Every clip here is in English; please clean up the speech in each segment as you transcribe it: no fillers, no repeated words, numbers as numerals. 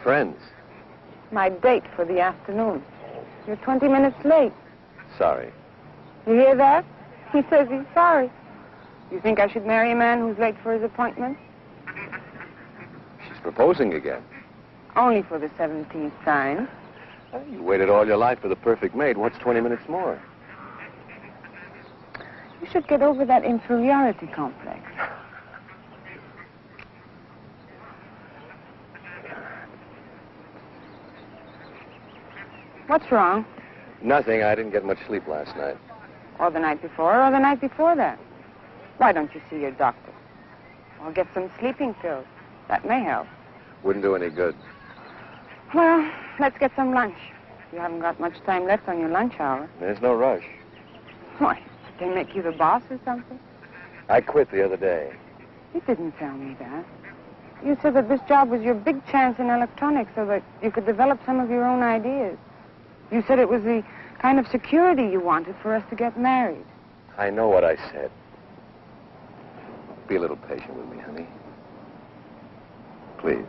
friends? My date for the afternoon. You're 20 minutes late. Sorry. You hear that? He says he's sorry. You think I should marry a man who's late for his appointment? She's proposing again. Only for the 17th time. You waited all your life for the perfect mate. What's 20 minutes more? You should get over that inferiority complex. What's wrong? Nothing. I didn't get much sleep last night. Or the night before, or the night before that. Why don't you see your doctor? Or get some sleeping pills. That may help. Wouldn't do any good. Well, let's get some lunch. You haven't got much time left on your lunch hour. There's no rush. Why? Did they make you the boss or something? I quit the other day. You didn't tell me that. You said that this job was your big chance in electronics so that you could develop some of your own ideas. You said it was the kind of security you wanted for us to get married. I know what I said. Be a little patient with me, honey. Please.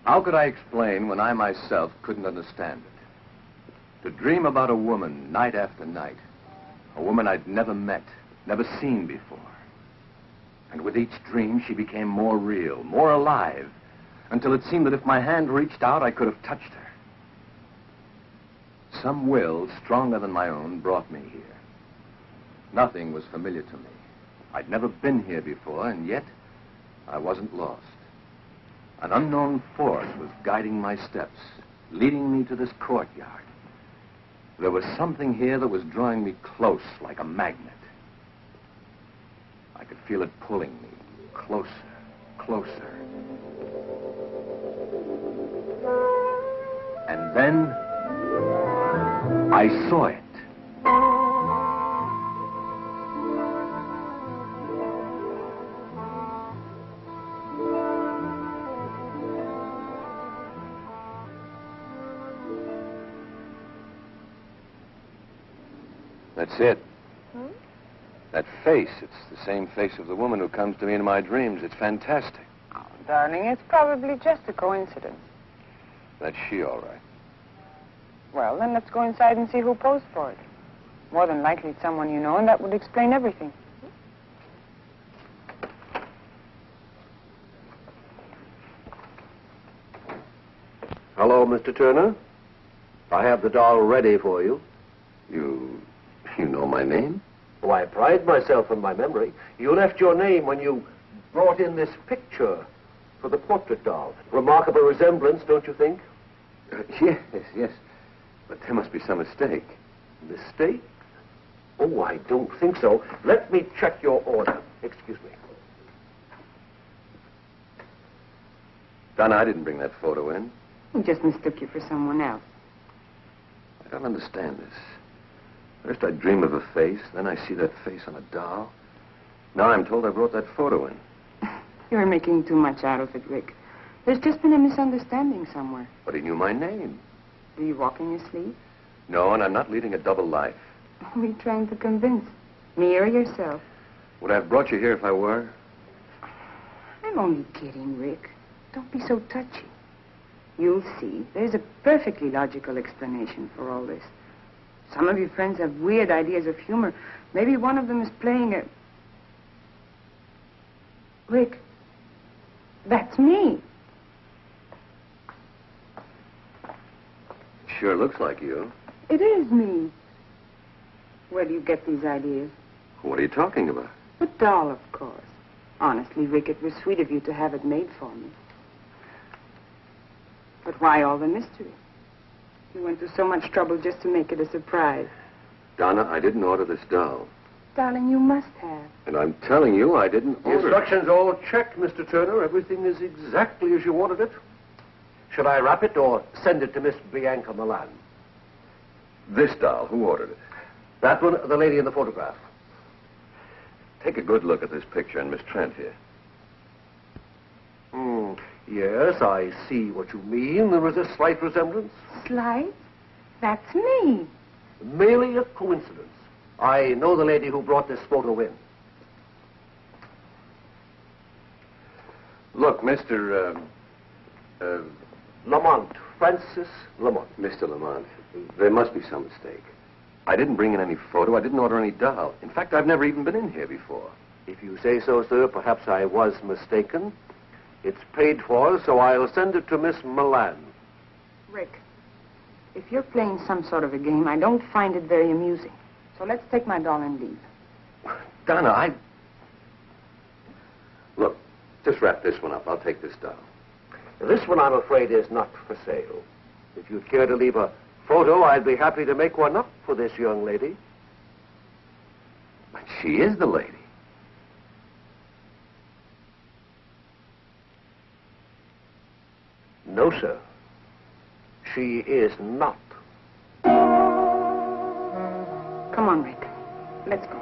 How could I explain when I myself couldn't understand it? To dream about a woman night after night, a woman I'd never met, never seen before. And with each dream, she became more real, more alive, until it seemed that if my hand reached out, I could have touched her. Some will, stronger than my own, brought me here. Nothing was familiar to me. I'd never been here before, and yet I wasn't lost. An unknown force was guiding my steps, leading me to this courtyard. There was something here that was drawing me close, like a magnet. I could feel it pulling me closer, closer. And then I saw it. That's it. Hmm? That face, it's the same face of the woman who comes to me in my dreams. It's fantastic. Oh, darling, it's probably just a coincidence. That's she, all right. Well, then let's go inside and see who posed for it. More than likely it's someone you know, and that would explain everything. Hello, Mr. Turner. I have the doll ready for you. You know my name? Oh, I pride myself on my memory. You left your name when you brought in this picture for the portrait doll. Remarkable resemblance, don't you think? Yes. But there must be some mistake. Mistake? Oh, I don't think so. Let me check your order. Excuse me. Donna, I didn't bring that photo in. We just mistook you for someone else. I don't understand this. First I dream of a face, then I see that face on a doll. Now I'm told I brought that photo in. You're making too much out of it, Rick. There's just been a misunderstanding somewhere. But he knew my name. Do you walk in your sleep? No, and I'm not leading a double life. Who are you trying to convince? Me or yourself? Would I have brought you here if I were? I'm only kidding, Rick. Don't be so touchy. You'll see. There's a perfectly logical explanation for all this. Some of your friends have weird ideas of humor. Maybe one of them is playing a... Rick, that's me. Sure looks like you. It is me. Where do you get these ideas? What are you talking about? The doll, of course. Honestly, Rick, it was sweet of you to have it made for me. But why all the mystery? You went to so much trouble just to make it a surprise. Donna, I didn't order this doll. Darling, you must have. And I'm telling you, I didn't The order it. instructions all checked, Mr. Turner. Everything is exactly as you wanted it. Should I wrap it or send it to Miss Bianca Milan? This doll, who ordered it? That one, the lady in the photograph. Take a good look at this picture and Miss Trent here. Yes, I see what you mean. There is a slight resemblance. Slight? That's me. Merely a coincidence. I know the lady who brought this photo in. Look, Mr. Lamont, Francis Lamont. Mr. Lamont, there must be some mistake. I didn't bring in any photo. I didn't order any doll. In fact, I've never even been in here before. If you say so, sir, perhaps I was mistaken. It's paid for, so I'll send it to Miss Milan. Rick, if you're playing some sort of a game, I don't find it very amusing. So let's take my doll and leave. Donna, Look, just wrap this one up. I'll take this doll. This one, I'm afraid, is not for sale. If you'd care to leave a photo, I'd be happy to make one up for this young lady. But she is the lady. No, sir. She is not. Come on, Rick. Let's go.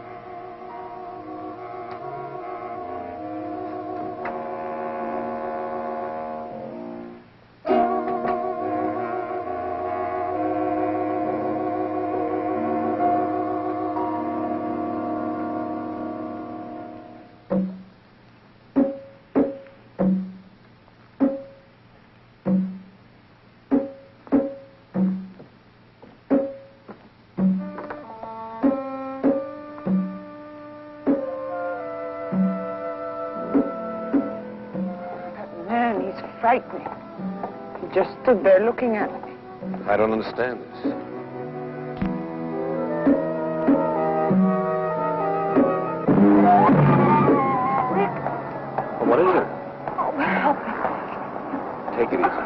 Frightening. He just stood there looking at me. I don't understand this. Rick! Well, what is it? Oh, help me. Take it easy.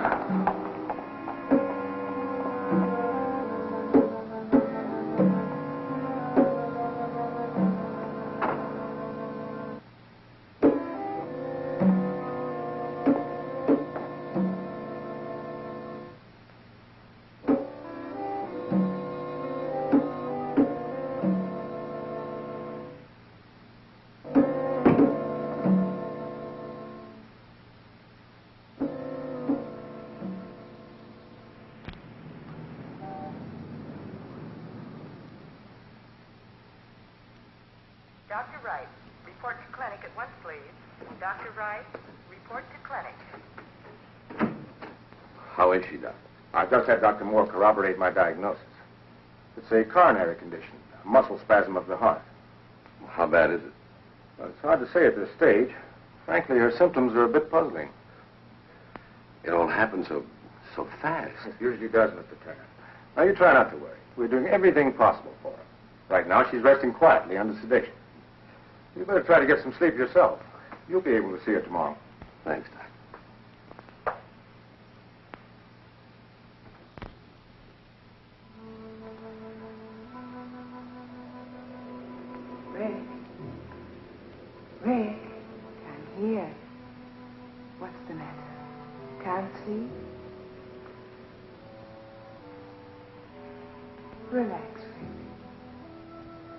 Dr. Wright, report to clinic at once, please. Dr. Wright, report to clinic. How is she, Doc? I just had Dr. Moore corroborate my diagnosis. It's a coronary condition, a muscle spasm of the heart. How bad is it? Well, it's hard to say at this stage. Frankly, her symptoms are a bit puzzling. It all happened so fast. It usually does, Mr. Turner. Now, you try not to worry. We're doing everything possible for her. Right now, she's resting quietly under sedation. You better try to get some sleep yourself. You'll be able to see her tomorrow. Thanks, Doc. Rick. Rick. I'm here. What's the matter? Can't sleep? Relax, Rick.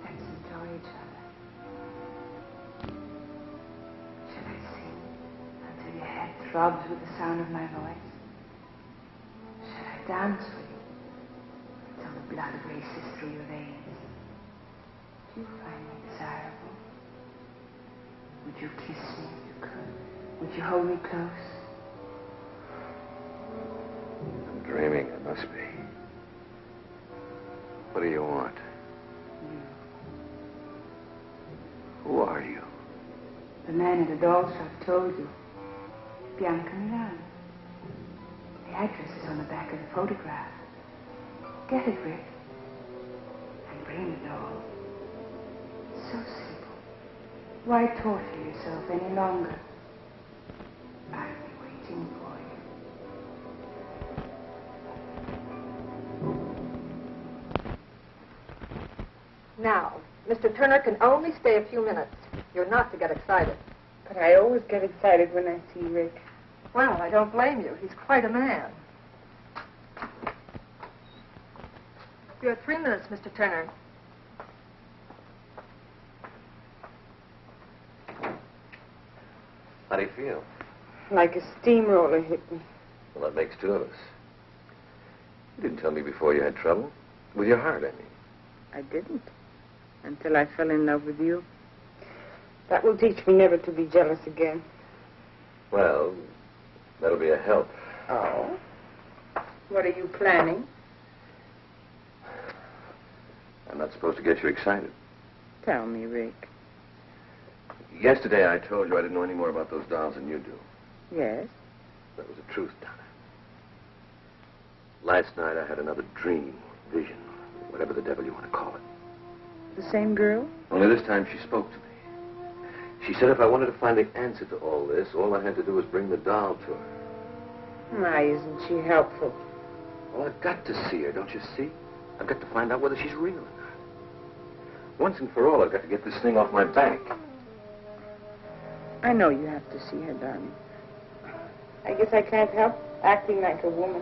Let's enjoy each other. Shall I sing until your head throbs with the sound of my voice? Shall I dance with you until the blood races through your veins? Do you find me desirable? Would you kiss me if you could? Would you hold me close? I'm dreaming. It must be. What do you want? You. Who are you? The man at the doll shop told you. Bianca Milan. The address is on the back of the photograph. Get it, Rick. And bring the doll. So sweet. Why torture yourself any longer? I'll be waiting for you. Now, Mr. Turner can only stay a few minutes. You're not to get excited. But I always get excited when I see Rick. Well, I don't blame you. He's quite a man. You have 3 minutes, Mr. Turner. How do you feel? Like a steamroller hit me. Well, that makes 2 of us. You didn't tell me before you had trouble. With your heart, I mean. I didn't. Until I fell in love with you. That will teach me never to be jealous again. Well, that'll be a help. Oh? What are you planning? I'm not supposed to get you excited. Tell me, Rick. Yesterday I told you I didn't know any more about those dolls than you do. Yes? That was the truth, Donna. Last night I had another dream, vision, whatever the devil you want to call it. The same girl? Only this time she spoke to me. She said if I wanted to find the answer to all this, all I had to do was bring the doll to her. Why isn't she helpful? Well, I've got to see her, don't you see? I've got to find out whether she's real or not. Once and for all, I've got to get this thing off my back. I know you have to see her, darling. I guess I can't help acting like a woman.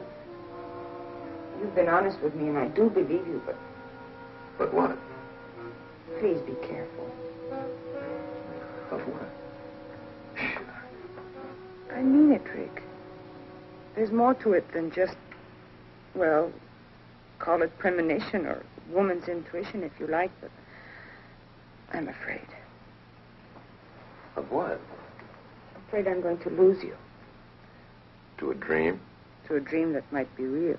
You've been honest with me, and I do believe you, but... But what? Please be careful. Of what? I mean it, Rick. There's more to it than just, well, call it premonition or woman's intuition if you like, but I'm afraid. Of what? I'm afraid I'm going to lose you. To a dream? To a dream that might be real.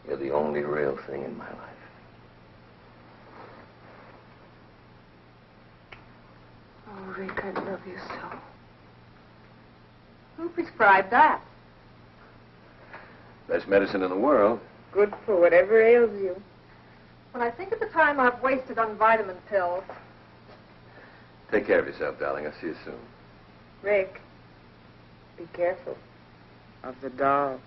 You're the only real thing in my life. Oh, Rick, I love you so. Who prescribed that? Best medicine in the world. Good for whatever ails you. When I think of the time I've wasted on vitamin pills. Take care of yourself, darling. I'll see you soon. Rick, be careful of the doll.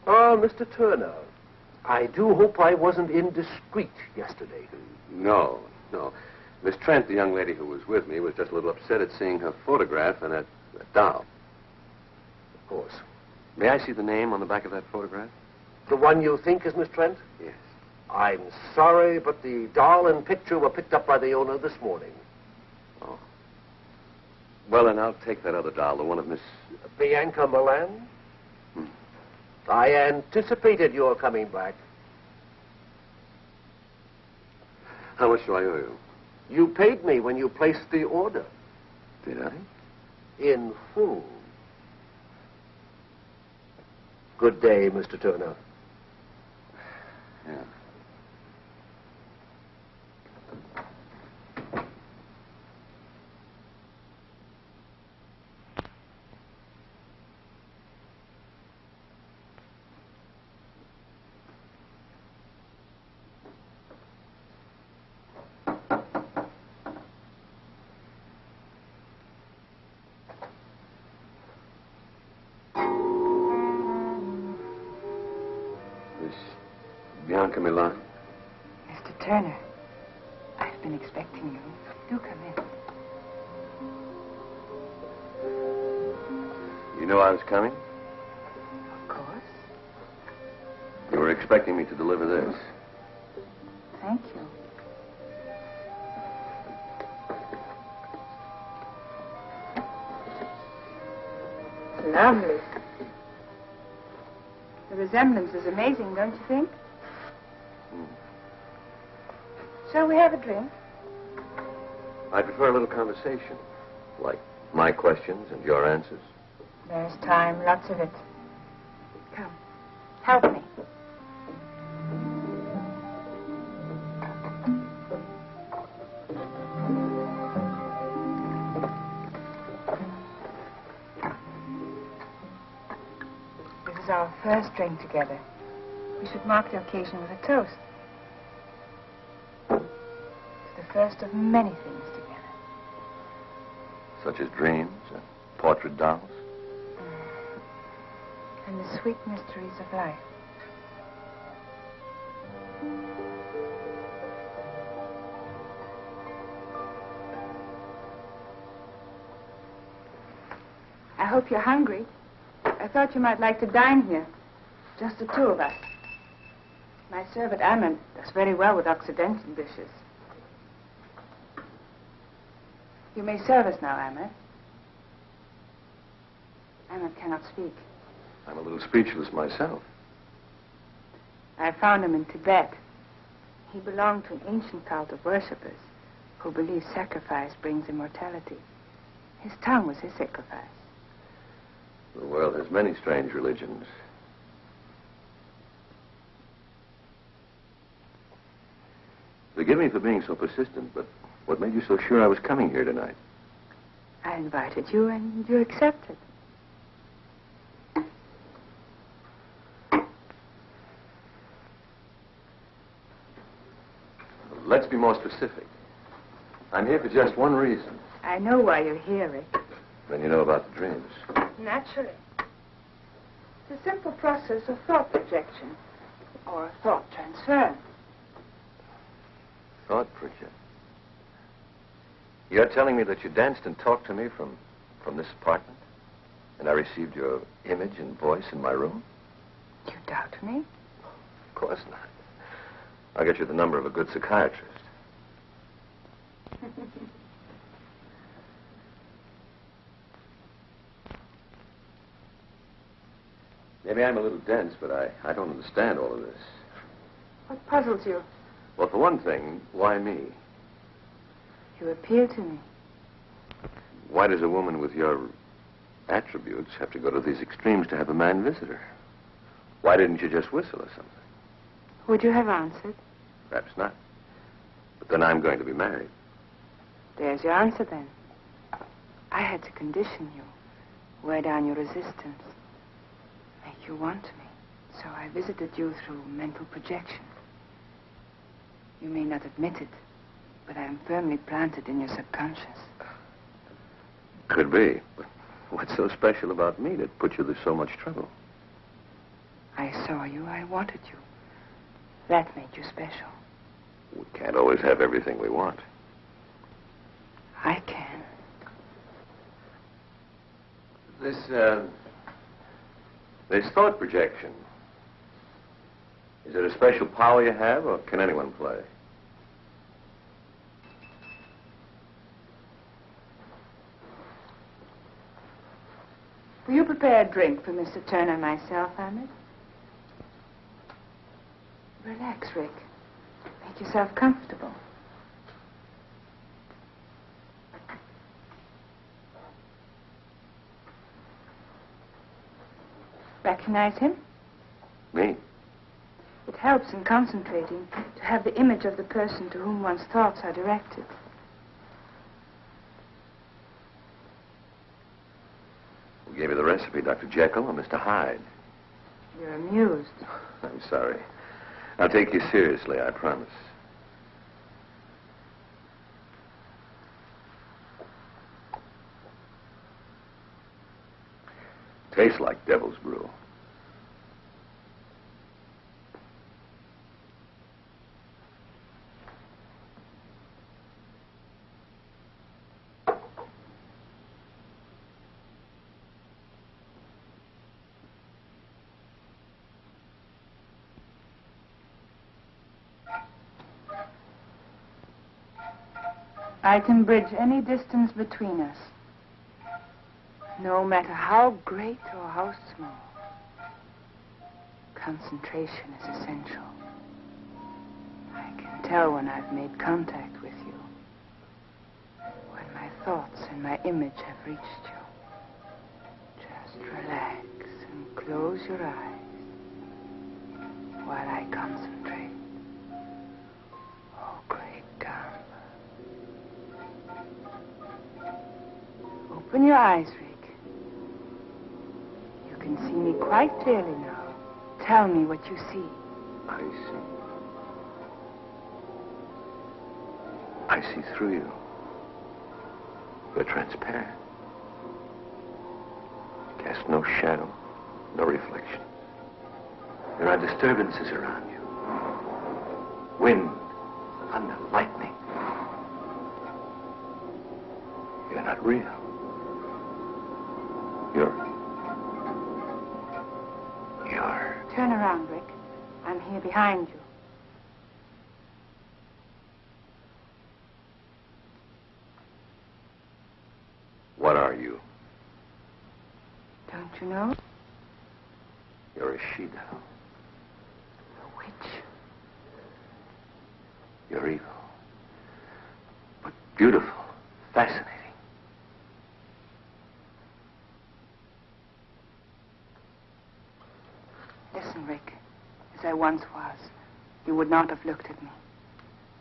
Oh, Mr. Turner, I do hope I wasn't indiscreet yesterday. No. Miss Trent, the young lady who was with me, was just a little upset at seeing her photograph and that doll. Of course. May I see the name on the back of that photograph? The one you think is Miss Trent? Yes. I'm sorry, but the doll and picture were picked up by the owner this morning. Oh. Well, then I'll take that other doll, the one of Miss... Bianca Milan? I anticipated your coming back. How much do I owe you? You paid me when you placed the order. Did I? In full. Good day, Mr. Turner. Yeah. Bianca Milan? Mr. Turner, I've been expecting you. Do come in. You knew I was coming? Of course. You were expecting me to deliver this. Thank you. Lovely. The resemblance is amazing, don't you think? Shall we have a drink? I prefer a little conversation, like My questions and your answers. There's time, lots of it. Come, help me. This is our first drink together. We should mark the occasion with a toast. It's the first of many things together. Such as dreams and portrait dolls. And the sweet mysteries of life. I hope you're hungry. I thought you might like to dine here. Just the two of us. My servant, Ammon, does very well with Occidental dishes. You may serve us now, Ammon. Ammon cannot speak. I'm a little speechless myself. I found him in Tibet. He belonged to an ancient cult of worshippers who believe sacrifice brings immortality. His tongue was his sacrifice. The world has many strange religions. Forgive me for being so persistent, but what made you so sure I was coming here tonight? I invited you and you accepted. Let's be more specific. I'm here for just one reason. I know why you're here, Rick. Then you know about the dreams. Naturally. It's a simple process of thought projection or thought transfer. Thought projection. You're telling me that you danced and talked to me from this apartment? And I received your image and voice in my room? You doubt me? Of course not. I'll get you the number of a good psychiatrist. Maybe I'm a little dense, but I don't understand all of this. What puzzles you? Well, for one thing, why me? You appeal to me. Why does a woman with your attributes have to go to these extremes to have a man visit her? Why didn't you just whistle or something? Would you have answered? Perhaps not. But then I'm going to be married. There's your answer, then. I had to condition you, wear down your resistance, make you want me. So I visited you through mental projection. You may not admit it, but I am firmly planted in your subconscious. Could be. But what's so special about me that put you to so much trouble? I saw you, I wanted you. That made you special. We can't always have everything we want. I can. This thought projection, is it a special power you have, or can anyone play? Will you prepare a drink for Mr. Turner and myself, Ahmed? Relax, Rick. Make yourself comfortable. Recognize him? Me? It helps in concentrating to have the image of the person to whom one's thoughts are directed. Who gave you the recipe, Dr. Jekyll or Mr. Hyde? You're amused. I'm sorry. I'll take you seriously, I promise. Tastes like devil's brew. I can bridge any distance between us, no matter how great or how small. Concentration is essential. I can tell when I've made contact with you, when my thoughts and my image have reached you. Just relax and close your eyes while I concentrate. Oh, great Gamba. Open your eyes, Rick. You can see me quite clearly now. Tell me what you see. I see. I see through you. You're transparent. Cast no shadow, no reflection. There are disturbances around you. Wind, thunder, lightning. You're not real. You're... Turn around, Rick. I'm here behind you. What are you? Don't you know? You're a she-devil. A witch. You're evil. But beautiful, fascinating. Listen, Rick. As I once was, you would not have looked at me.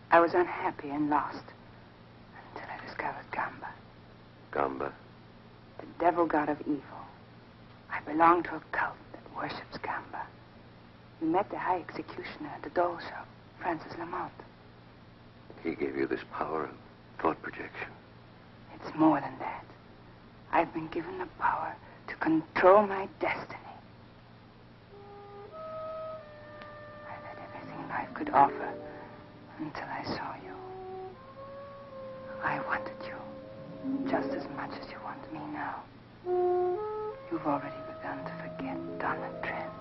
I was unhappy and lost until I discovered Gamba. Gamba? The devil god of evil. I belong to a cult that worships Gamba. We met the high executioner at the doll shop, Francis Lamont. He gave you this power of thought projection. It's more than that. I've been given the power to control my destiny. I had everything life could offer until I saw you. I wanted you just as much as you want me now. You've already begun to forget Donna Trent.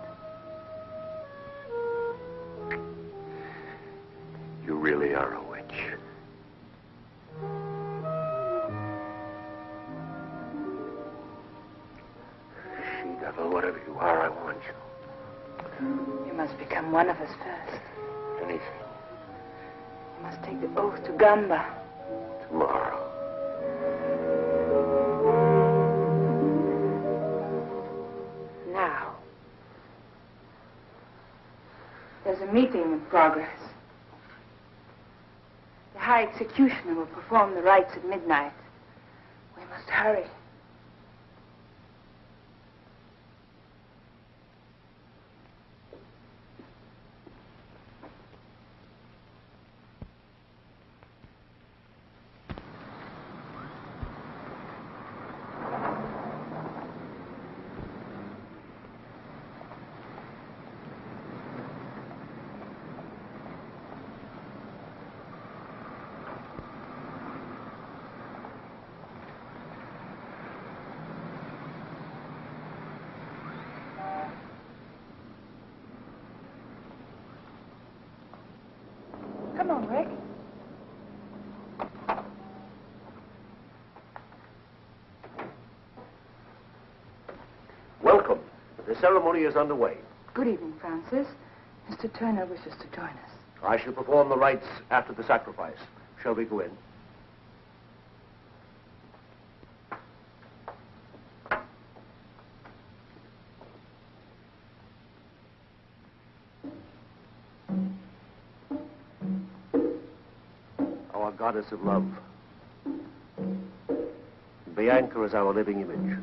You really are a witch. She-devil, whatever you are, I want you. You must become one of us first. Anything. You must take the oath to Gamba. Tomorrow. Now. There's a meeting in progress. The High Executioner will perform the rites at midnight. We must hurry. Come on, Rick. Welcome. The ceremony is underway. Good evening, Francis. Mr. Turner wishes to join us. I shall perform the rites after the sacrifice. Shall we go in? Our goddess of love. Bianca is our living image.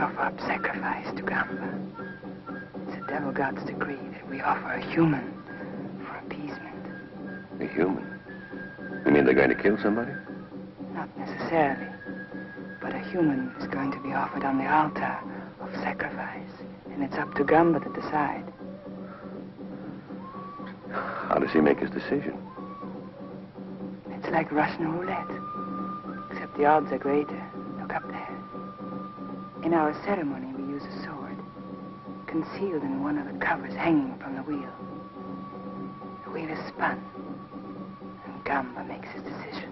offer up sacrifice to Gamba. It's the devil god's decree that we offer a human for appeasement. A human? You mean they're going to kill somebody? Not necessarily. But a human is going to be offered on the altar of sacrifice. And it's up to Gamba to decide. How does he make his decision? It's like Russian roulette. Except the odds are greater. Look up there. In our ceremony, we use a sword, concealed in one of the covers hanging from the wheel. The wheel is spun, and Gamba makes his decision.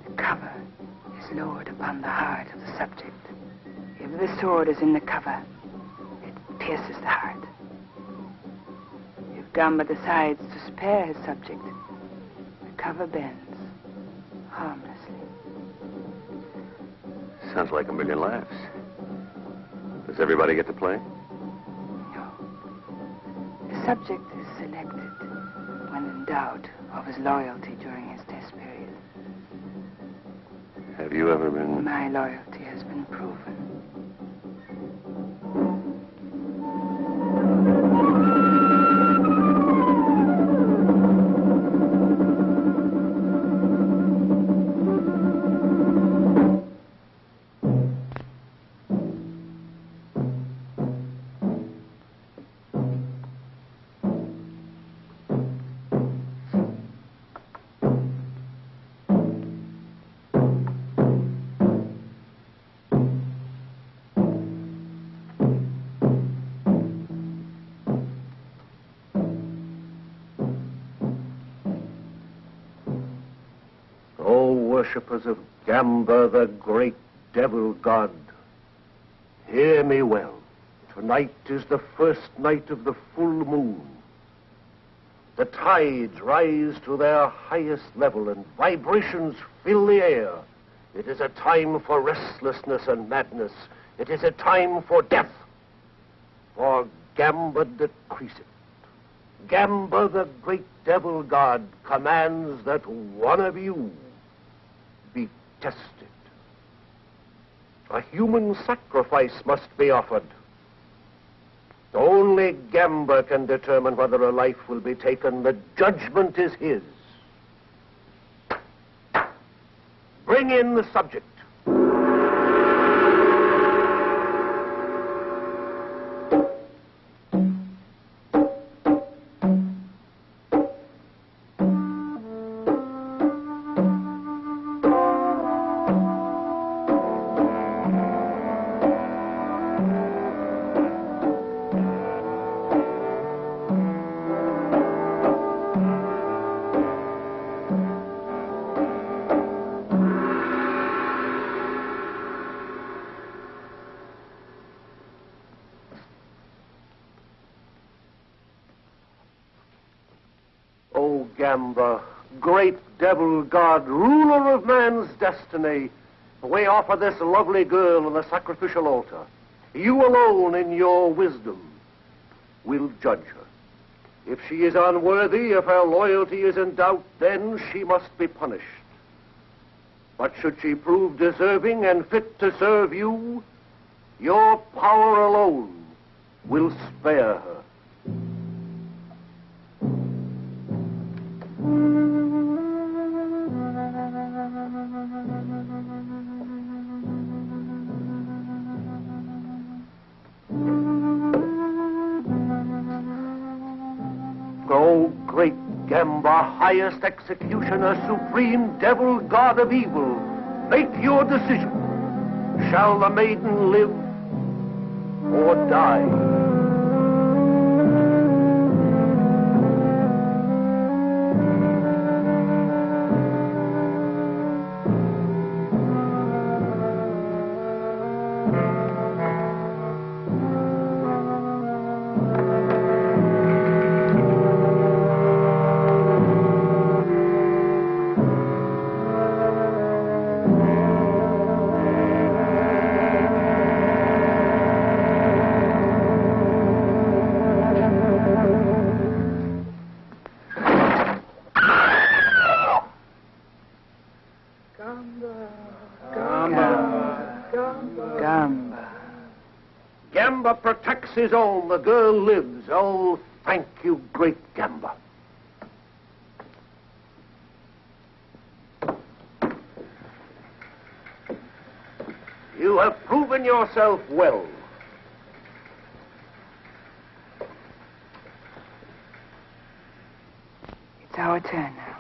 The cover is lowered upon the heart of the subject. If the sword is in the cover, it pierces the heart. If Gamba decides to spare his subject, the cover bends harmlessly. Sounds like a million laughs. Does everybody get to play? No. The subject is selected when in doubt of his loyalty during his test period. Have you ever been... My loyalty has been proven. Worshippers of Gamba, the great devil god, hear me well. Tonight is the first night of the full moon. The tides rise to their highest level and vibrations fill the air. It is a time for restlessness and madness. It is a time for death. For Gamba decrees it. Gamba, the great devil god, commands that one of you be tested. A human sacrifice must be offered. Only Gamba can determine whether a life will be taken. The judgment is his. Bring in the subject. O Gamba, great devil god, ruler of man's destiny, we offer this lovely girl on the sacrificial altar. You alone, in your wisdom, will judge her. If she is unworthy, if her loyalty is in doubt, then she must be punished. But should she prove deserving and fit to serve you, your power alone will spare her. O great Gamba, highest executioner, supreme devil god of evil, make your decision. Shall the maiden live or die? is on. The girl lives. Oh, thank you, great gambler. You have proven yourself well. It's our turn now.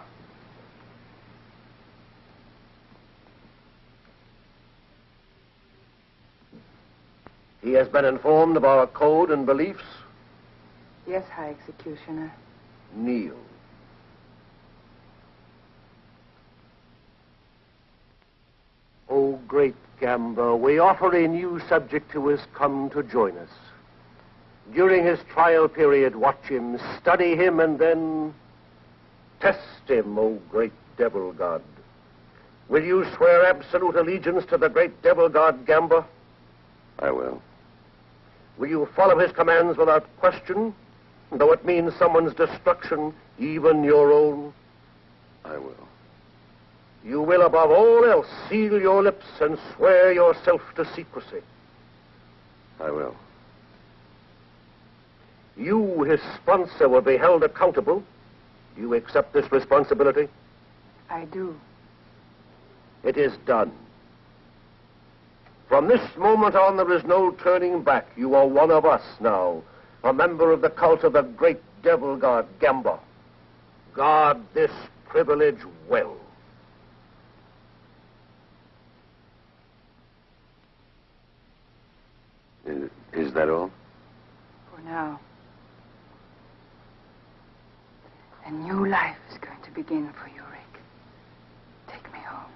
He has been informed of our code and beliefs. Yes, High Executioner. Kneel. Oh, great gambler, we offer a new subject who has come to join us. During his trial period, watch him, study him, and then test him, O great devil god. Will you swear absolute allegiance to the great devil god, Gambler? I will. Will you follow his commands without question, though it means someone's destruction, even your own? I will. You will, above all else, seal your lips and swear yourself to secrecy. I will. You, his sponsor, will be held accountable. Do you accept this responsibility? I do. It is done. From this moment on, there is no turning back. You are one of us now, a member of the cult of the great devil god, Gamba. Guard this privilege well. Is that all? For now. A new life is going to begin for you, Rick. Take me home.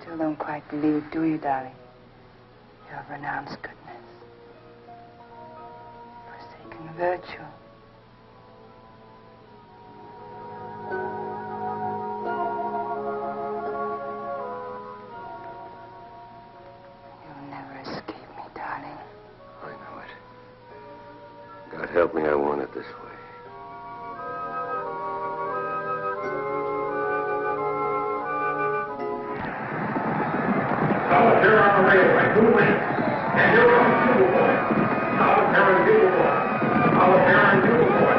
Still don't quite believe, do you, darling? You have renounced goodness, forsaken virtue. You'll never escape me, darling. I know it. God help me, I want it this way. Here on the railway, 2 minutes. And here comes Bugle Boy. Solitary Bugle Boy. Solitary Bugle Boy.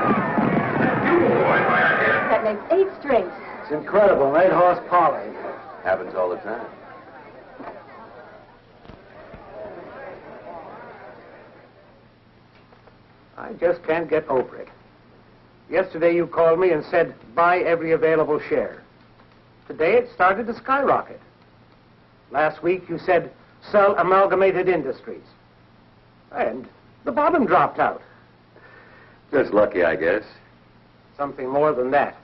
Bugle Boy by a head. That makes 8 strings. It's incredible. 8-horse poly. Happens all the time. I just can't get over it. Yesterday you called me and said, buy every available share. Today it started to skyrocket. Last week you said, sell Amalgamated Industries. And the bottom dropped out. Just lucky, I guess. Something more than that.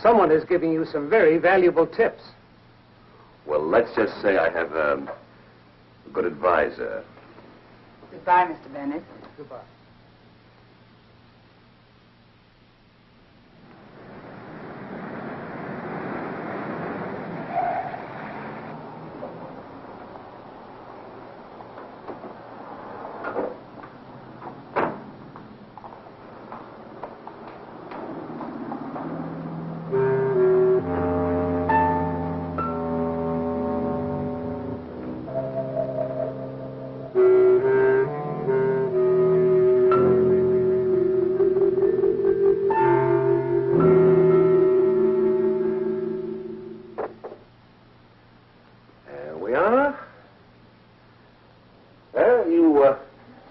Someone is giving you some very valuable tips. Well, let's just say I have a good advisor. Goodbye, Mr. Bennett. Goodbye.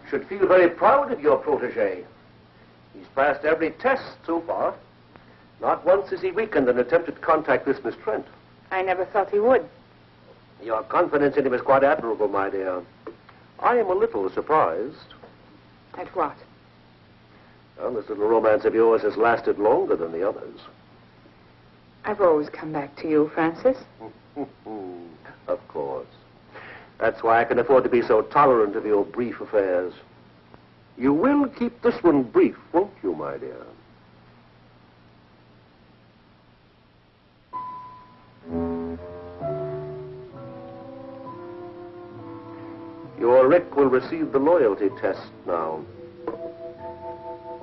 Should feel very proud of your protege. He's passed every test so far. Not once has he weakened and attempted to contact this Miss Trent. I never thought he would. Your confidence in him is quite admirable, my dear. I am a little surprised. At what? Well, this little romance of yours has lasted longer than the others. I've always come back to you, Francis. Of course. That's why I can afford to be so tolerant of your brief affairs. You will keep this one brief, won't you, my dear? Your Rick will receive the loyalty test now.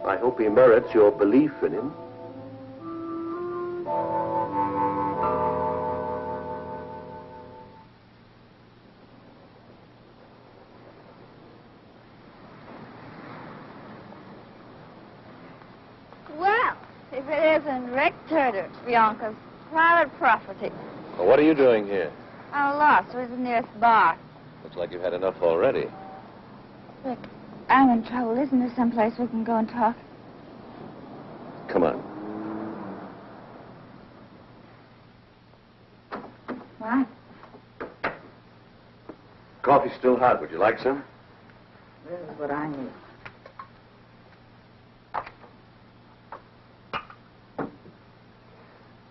I hope he merits your belief in him. Well, if it isn't Rick Turner, Bianca's private property. Well, what are you doing here? I'm lost. Where's the nearest bar? Looks like you've had enough already. Rick, I'm in trouble. Isn't there someplace we can go and talk? Come on. Why? Coffee's still hot. Would you like some? This is what I need.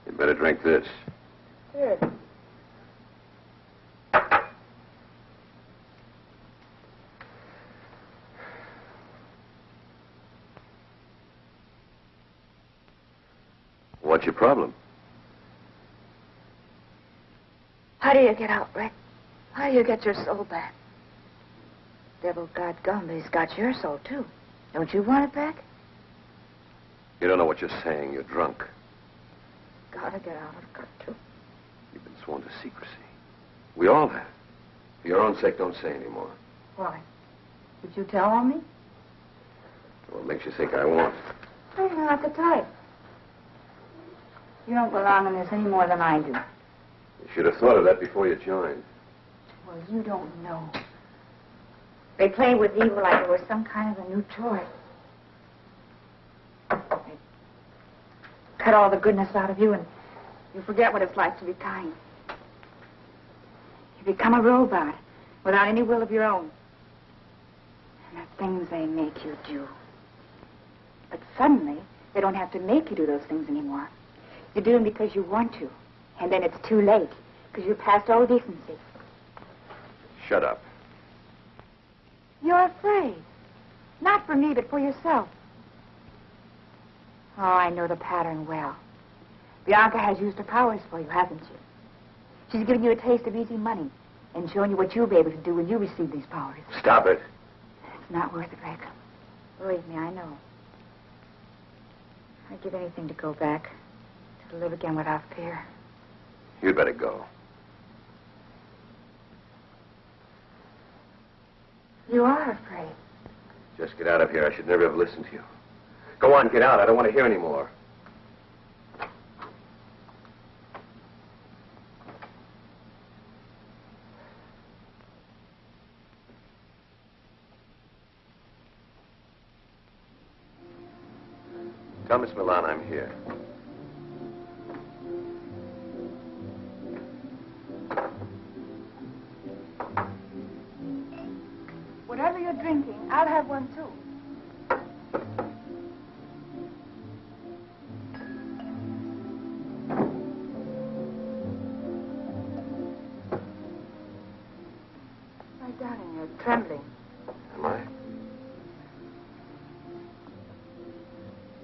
You better drink this. Here. What's your problem? How do you get out, Rick? How do you get your soul back? Devil God Gumby's got your soul, too. Don't you want it back? You don't know what you're saying. You're drunk. Gotta get out. I've got to. You've been sworn to secrecy. We all have. For your own sake, don't say any more. Why? Did you tell on me? What makes you think I won't? You're not the type. You don't belong in this any more than I do. You should have thought of that before you joined. Well, you don't know. They play with evil like it was some kind of a new toy. They cut all the goodness out of you, and you forget what it's like to be kind. You become a robot without any will of your own. And the things they make you do. But suddenly, they don't have to make you do those things anymore. You do them because you want to. And then it's too late, because you're past all decency. Shut up. You're afraid. Not for me, but for yourself. Oh, I know the pattern well. Bianca has used her powers for you, hasn't she? She's given you a taste of easy money and shown you what you'll be able to do when you receive these powers. Stop it. It's not worth it, Rick. Believe me, I know. I'd give anything to go back, to live again without fear. You'd better go. You are afraid. Just get out of here. I should never have listened to you. Go on, get out. I don't want to hear any more. Tell Miss Milan I'm here. Whatever you're drinking, I'll have one, too. My darling, you're trembling. Am I?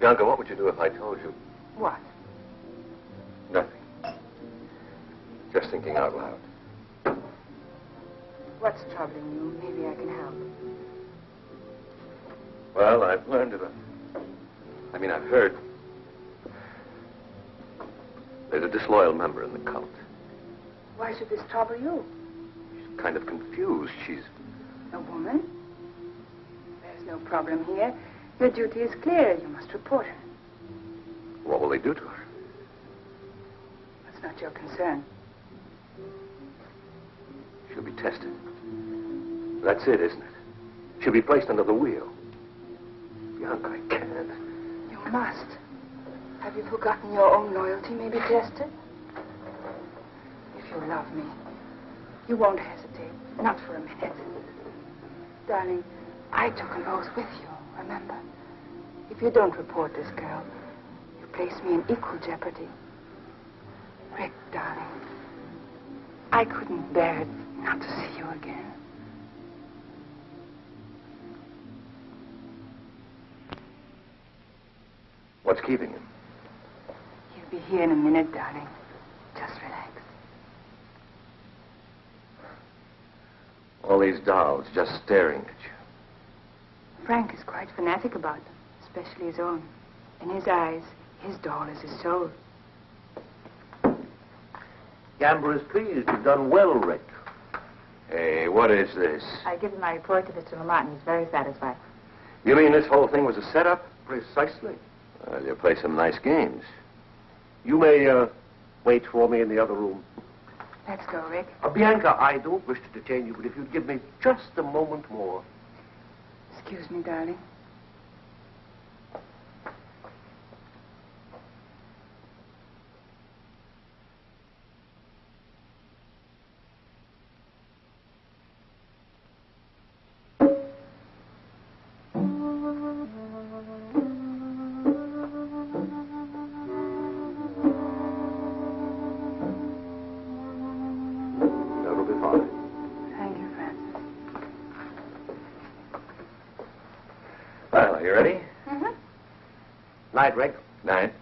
Bianca, what would you do if I told you? What? Nothing. Just thinking out loud. What's troubling you? Maybe I can help. Well, I've learned of I've heard. There's a disloyal member in the cult. Why should this trouble you? She's kind of confused. She's... A woman? There's no problem here. Your duty is clear. You must report her. What will they do to her? That's not your concern. She'll be tested. That's it, isn't it? She'll be placed under the wheel. Bianca, I can't. You must. Have you forgotten your own loyalty may be tested? If you love me, you won't hesitate. Not for a minute. Darling, I took an oath with you, remember? If you don't report this girl, you place me in equal jeopardy. Rick, darling, I couldn't bear it not to see you again. What's keeping him? He'll be here in a minute, darling. Just relax. All these dolls just staring at you. Frank is quite fanatic about them, especially his own. In his eyes, his doll is his soul. Gambler is pleased. You've done well, Rick. Hey, what is this? I give him my report to Mr. Lamont, and he's very satisfied. You mean this whole thing was a setup? Precisely. Well, you play some nice games. You may wait for me in the other room. Let's go, Rick. Bianca, I don't wish to detain you, but if you'd give me just a moment more. Excuse me, darling. That'll be fine. Thank you, Francis. Well, are you ready? Mm-hmm. Night, Rick. Night.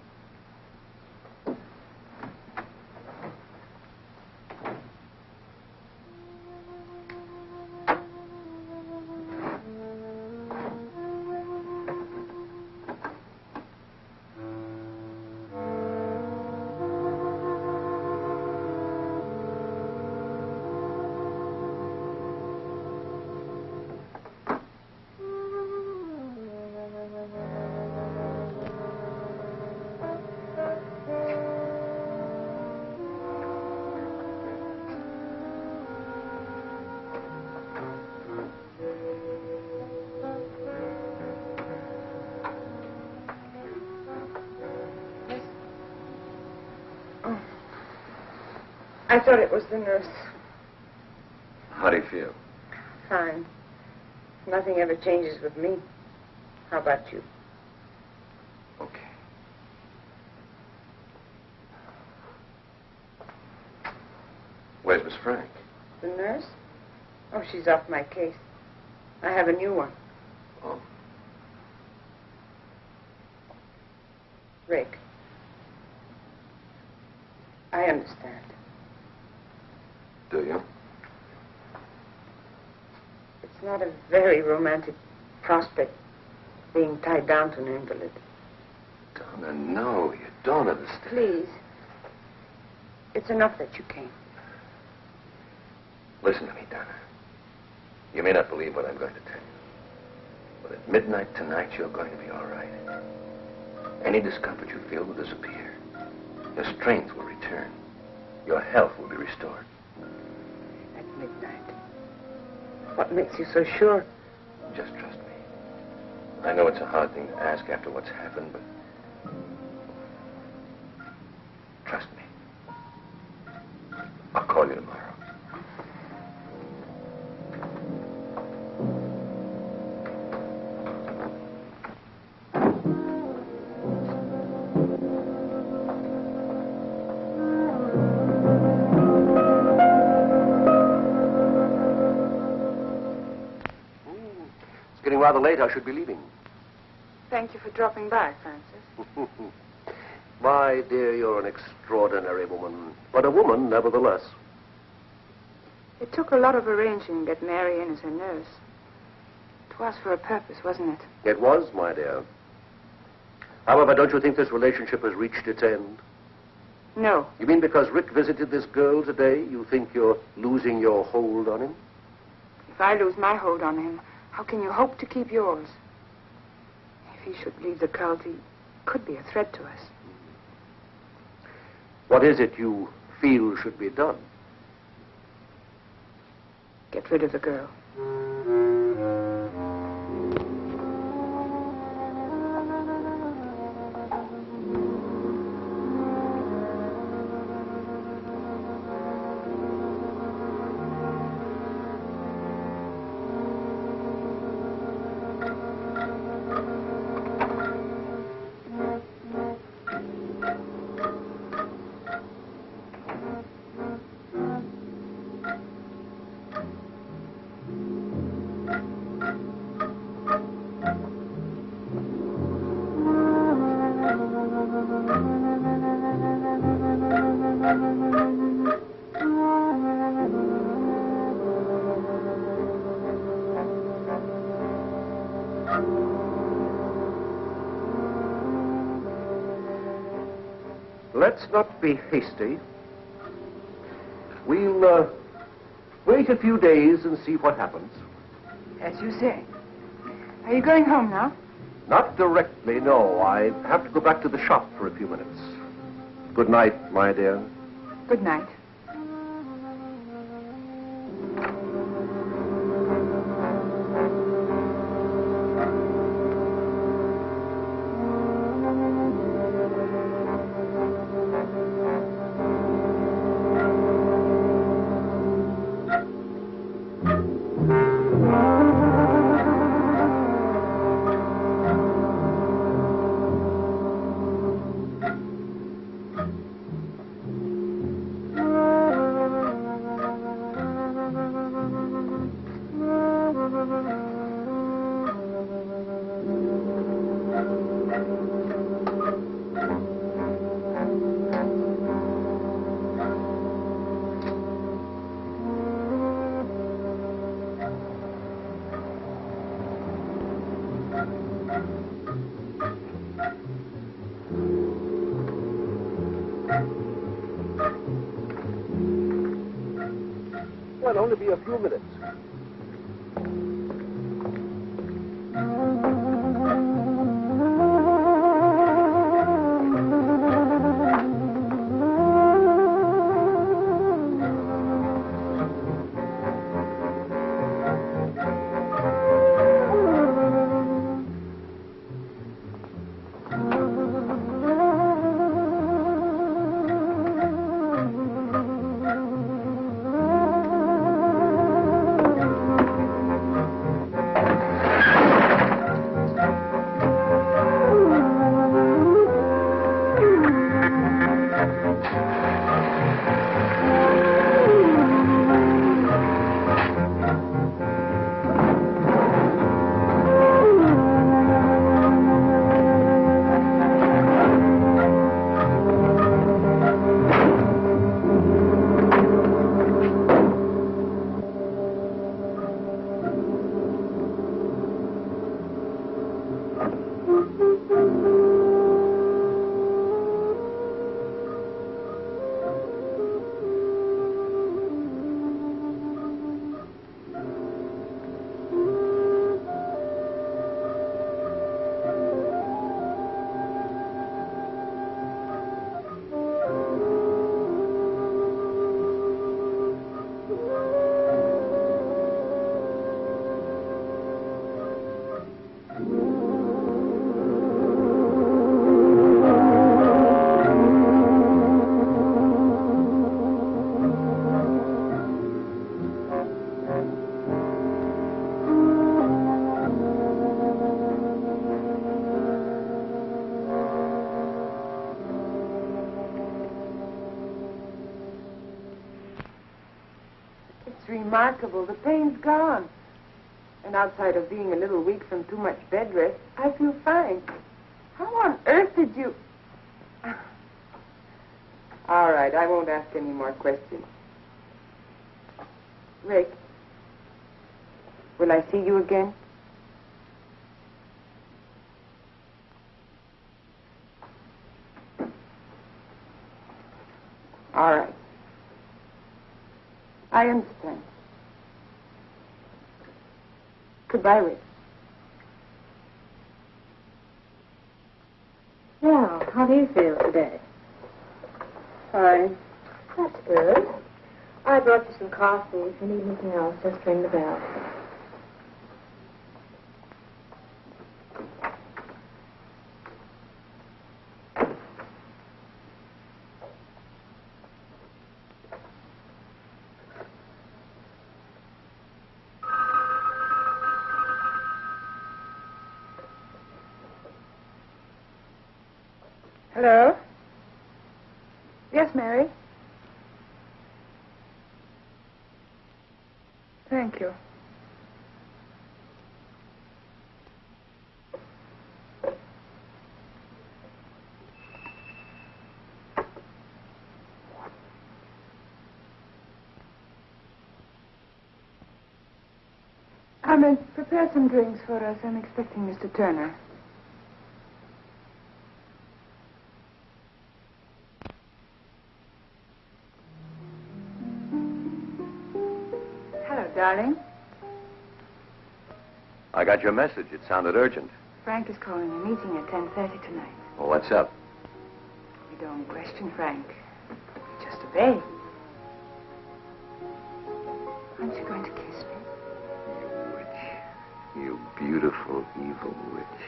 I thought it was the nurse. How do you feel? Fine. Nothing ever changes with me. How about you? Okay. Where's Miss Frank? The nurse? Oh, she's off my case. I have a new one. Oh. Rick. I understand. Do you? It's not a very romantic prospect, being tied down to an invalid. Donna, no, you don't understand. Please. It's enough that you came. Listen to me, Donna. You may not believe what I'm going to tell you. But at midnight tonight, you're going to be all right. Any discomfort you feel will disappear. Your strength will return. Your health will be restored. At midnight. What makes you so sure? Just trust me. I know it's a hard thing to ask after what's happened, but trust me. I'll call you tomorrow. It's getting rather late. I should be leaving. Thank you for dropping by, Francis. My dear, you're an extraordinary woman. But a woman, nevertheless. It took a lot of arranging to get Mary in as her nurse. It was for a purpose, wasn't it? It was, my dear. However, don't you think this relationship has reached its end? No. You mean because Rick visited this girl today, you think you're losing your hold on him? If I lose my hold on him, how can you hope to keep yours? If he should leave the cult, he could be a threat to us. What is it you feel should be done? Get rid of the girl. Let's not be hasty. We'll wait a few days and see what happens. As you say. Are you going home now? Not directly, no. I have to go back to the shop for a few minutes. Good night, my dear. Good night. Well, only be a few minutes. It's remarkable. The pain's gone. And outside of being a little weak from too much bed rest, I feel fine. How on earth did you... All right, I won't ask any more questions. Rick, will I see you again? All right. I understand. Goodbye, Rick. Well, how do you feel today? Fine. That's good. I brought you some coffee. If you need anything else, just ring the bell. Hello? Yes, Mary? Thank you. Prepare some drinks for us. I'm expecting Mr. Turner. Darling? I got your message. It sounded urgent. Frank is calling a meeting at 10:30 tonight. Well, what's up? We don't question Frank. We just obey. Aren't you going to kiss me? You witch. You beautiful, evil witch.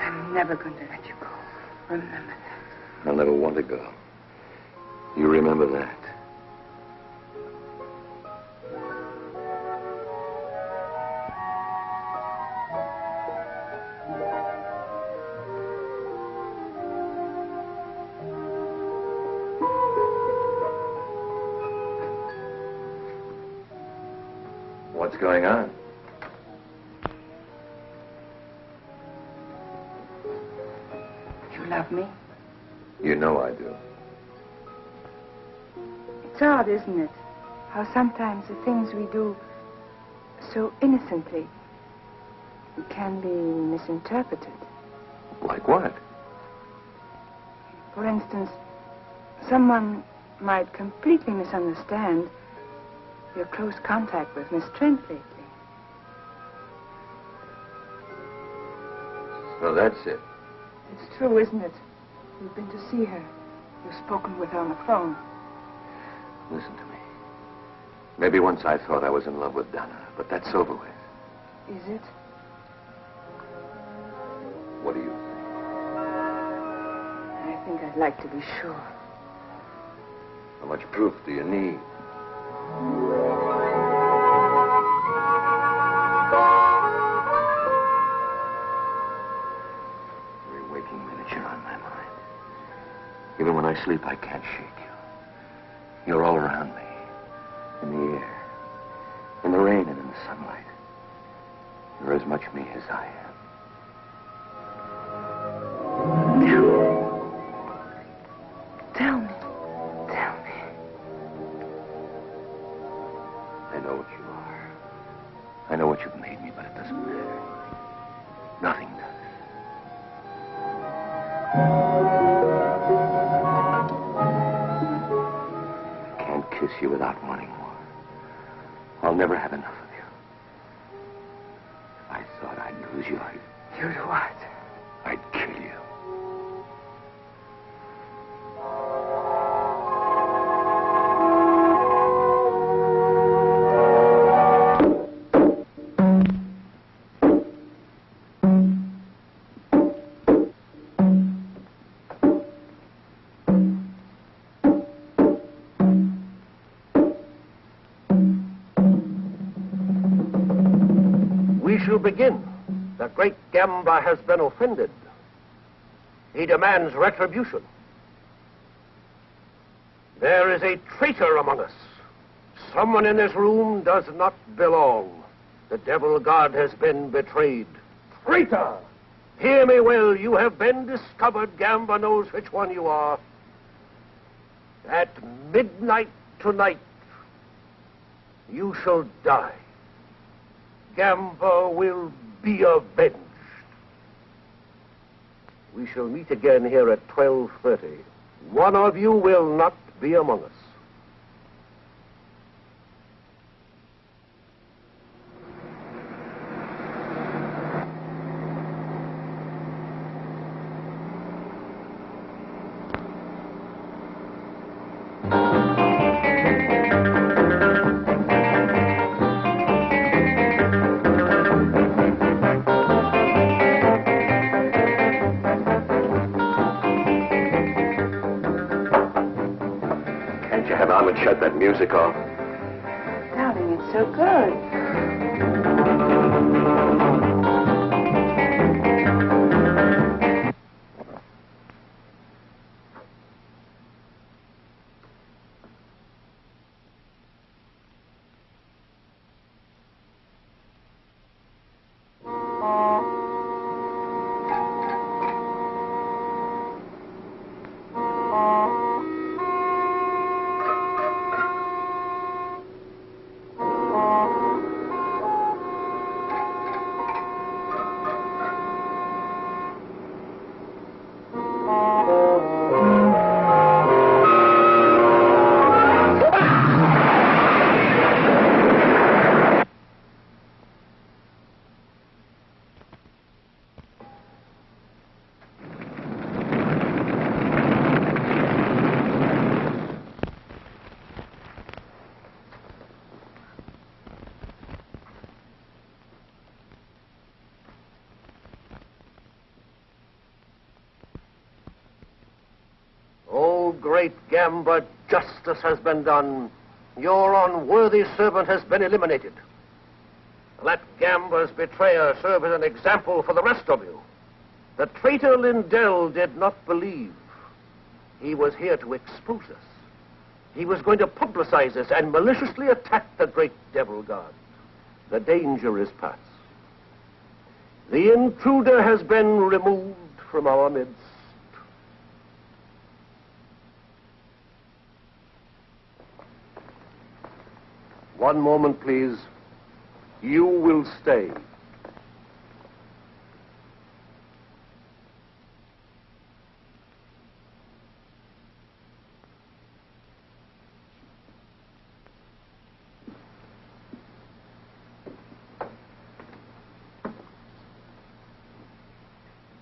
I'm never going to let you go. Remember that. I'll never want to go. You remember that. What's going on? You love me? You know I do. It's odd, isn't it? How sometimes the things we do so innocently can be misinterpreted. Like what? For instance, someone might completely misunderstand your close contact with Miss Trent lately. So that's it. It's true, isn't it? You've been to see her. You've spoken with her on the phone. Listen to me. Maybe once I thought I was in love with Donna, but that's over with. Is it? What do you think? I think I'd like to be sure. How much proof do you need? Every waking minute you're on my mind. Even when I sleep, I can't shake you. You're all around me. In the air. In the rain and in the sunlight. You're as much me as I am. Tell me. Tell me. I know what you are. I know what you've made me, but it doesn't matter. Nothing does. I can't kiss you without wanting more. I'll never have enough of you. If I thought I'd lose you, You'd what? I'd kill you. We shall begin. The great Gamba has been offended. He demands retribution. There is a traitor among us. Someone in this room does not belong. The devil god has been betrayed. Traitor! Hear me well. You have been discovered. Gamba knows which one you are. At midnight tonight, you shall die. Gamba will be avenged. We shall meet again here at 12:30. One of you will not be among us. Can't you have Ahmed shut that music off? Darling, it's so good. great Gamba, justice has been done. Your unworthy servant has been eliminated. Let Gamba's betrayer serve as an example for the rest of you. The traitor Lindell did not believe. He was here to expose us. He was going to publicize us and maliciously attack the great devil god. The danger is past. The intruder has been removed from our midst. One moment, please. You will stay.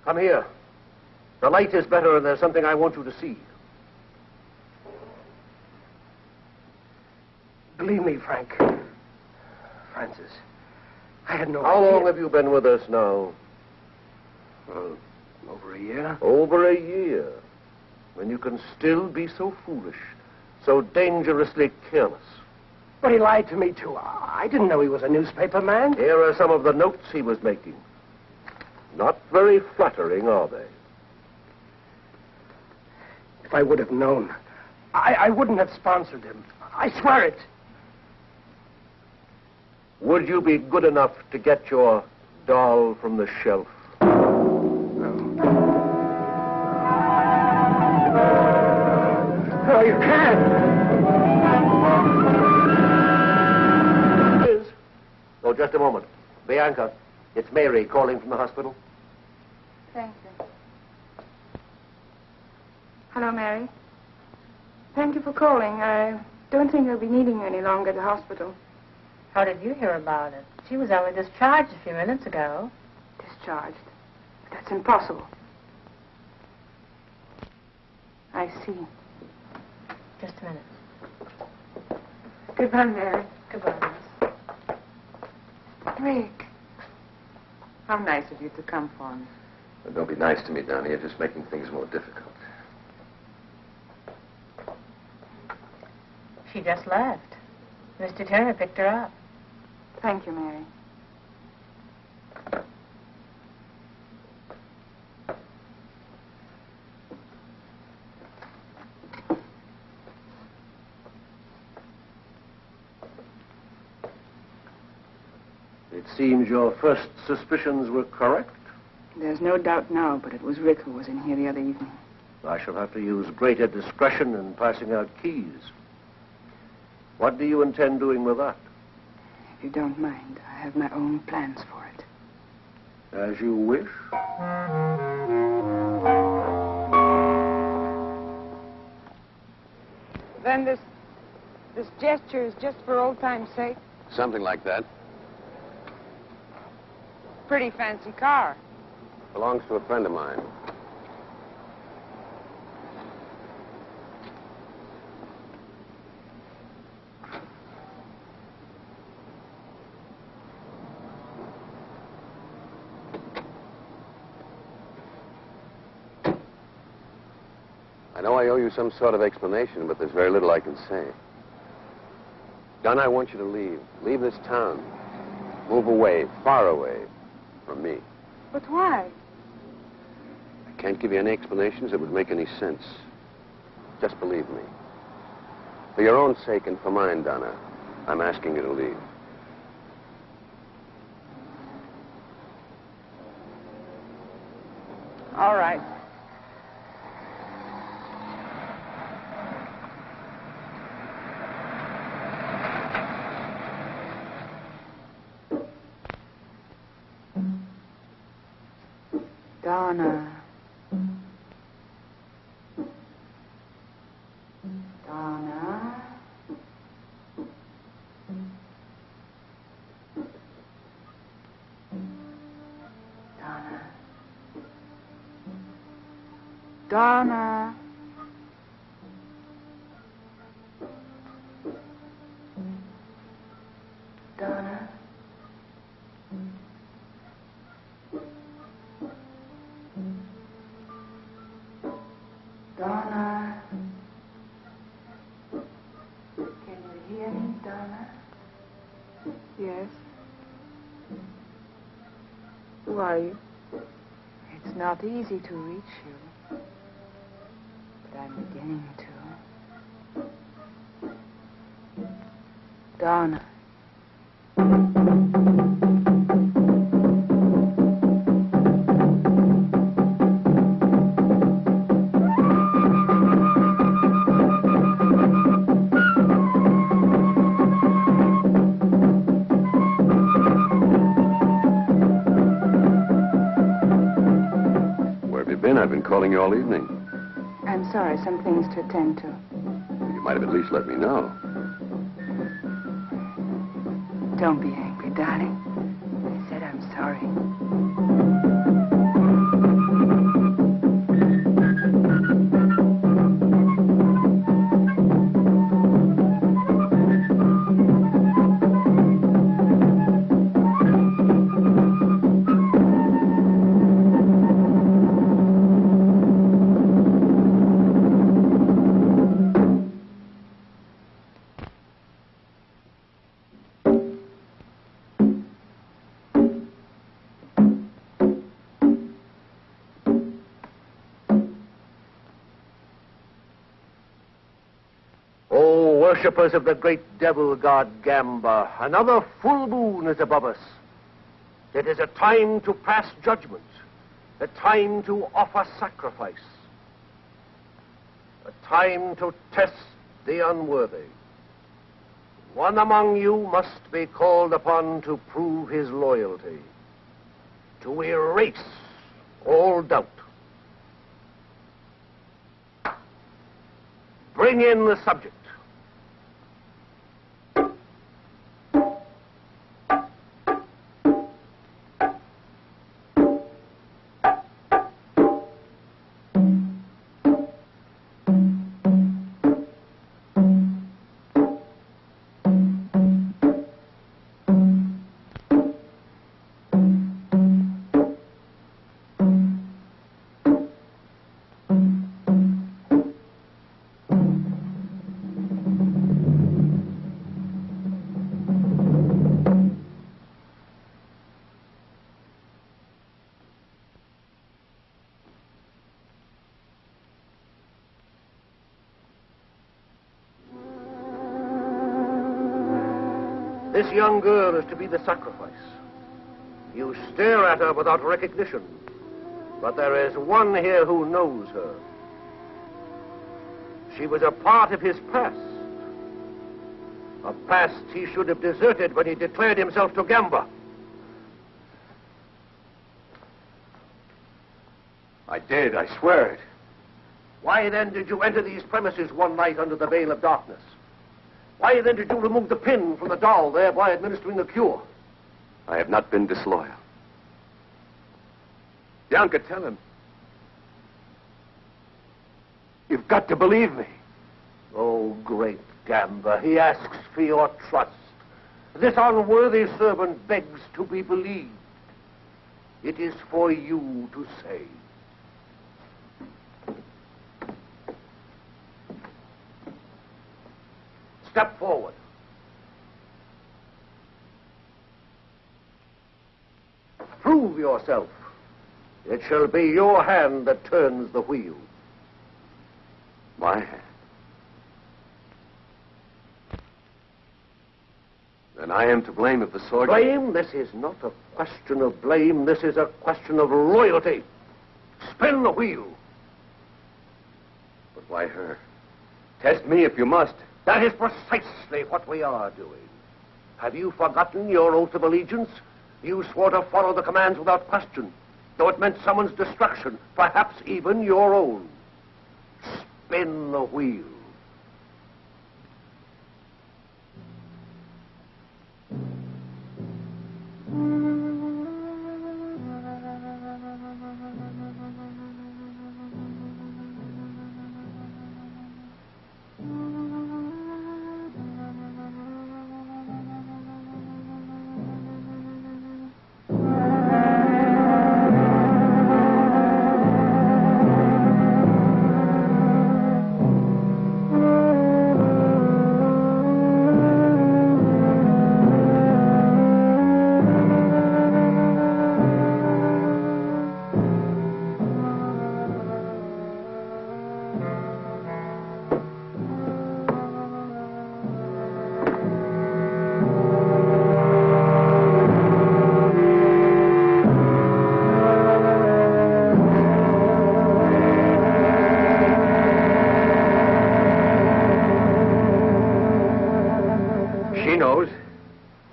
Come here. The light is better and there's something I want you to see. Believe me, Frank. Francis, I had no How idea. long have you been with us now? Over a year. Over a year. When you can still be so foolish, so dangerously careless. But he lied to me, too. I didn't know he was a newspaper man. Here are some of the notes he was making. Not very flattering, are they? If I would have known, I wouldn't have sponsored him. I swear it. Would you be good enough to get your doll from the shelf? No, you can't. Oh, just a moment. Bianca, it's Mary calling from the hospital. Thank you. Hello, Mary. Thank you for calling. I don't think I'll be needing you any longer at the hospital. How did you hear about it? She was only discharged a few minutes ago. Discharged? That's impossible. I see. Just a minute. Goodbye, Mary. Goodbye, Miss. Rick. How nice of you to come for me. Well, don't be nice to me, Donnie. You're just making things more difficult. She just left. Mr. Turner picked her up. Thank you, Mary. It seems your first suspicions were correct. There's no doubt now, but it was Rick who was in here the other evening. I shall have to use greater discretion in passing out keys. What do you intend doing with that? If you don't mind, I have my own plans for it. As you wish. Then this gesture is just for old time's sake? Something like that. Pretty fancy car. Belongs to a friend of mine. I know I owe you some sort of explanation, but there's very little I can say. Don, I want you to leave. Leave this town. Move away, far away from me. But why? I can't give you any explanations that would make any sense. Just believe me. For your own sake and for mine, Donna, I'm asking you to leave. All right. Donna. Donna. Donna. Donna. Donna. Donna. are you? It's not easy to reach you. But I'm beginning to. Donna. I've been calling you all evening. I'm sorry, some things to attend to. You might have at least let me know. Don't be angry, darling. I said I'm sorry. Worshippers of the great devil god Gamba, another full moon is above us. It is a time to pass judgment, a time to offer sacrifice, a time to test the unworthy. One among you must be called upon to prove his loyalty, to erase all doubt. Bring in the subject. This young girl is to be the sacrifice. You stare at her without recognition, but there is one here who knows her. She was a part of his past, a past he should have deserted when he declared himself to Gamba. I did, I swear it. Why then did you enter these premises one night under the veil of darkness? Why then did you remove the pin from the doll, thereby administering the cure? I have not been disloyal. Bianca, tell him. You've got to believe me. Oh, great Gamba, he asks for your trust. This unworthy servant begs to be believed. It is for you to say. Step forward. Prove yourself. It shall be your hand that turns the wheel. My hand? Then I am to blame if the sword... Blame? This is not a question of blame. This is a question of loyalty. Spin the wheel. But why her? Test me if you must. That is precisely what we are doing. Have you forgotten your oath of allegiance? You swore to follow the commands without question, though it meant someone's destruction, perhaps even your own. Spin the wheel. knows.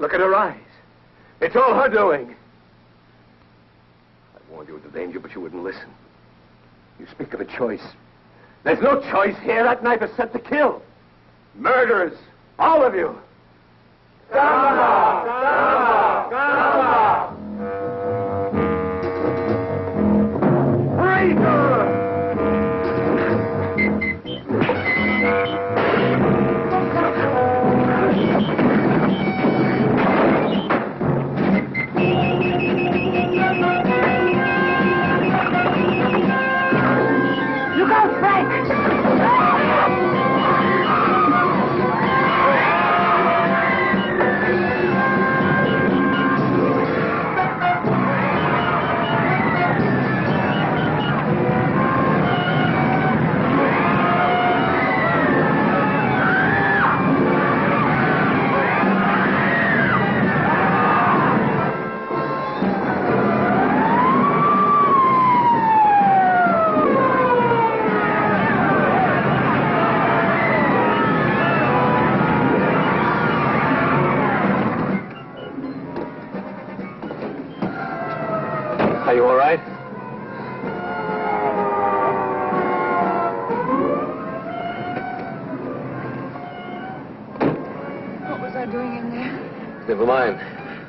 Look at her eyes. It's all her doing. I warned you of the danger, but you wouldn't listen. You speak of a choice. There's no choice here. That knife is set to kill. Murderers. All of you. Are you all right? What was I doing in there? Never mind.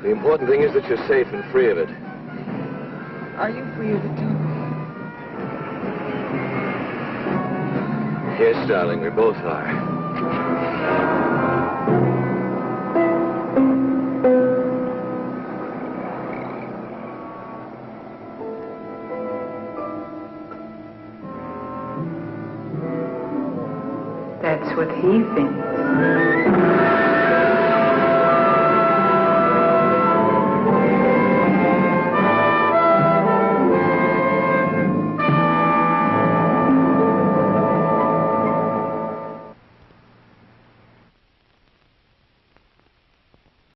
The important thing is that you're safe and free of it. Are you free of it, too? Yes, darling, we both are. That's what he thinks.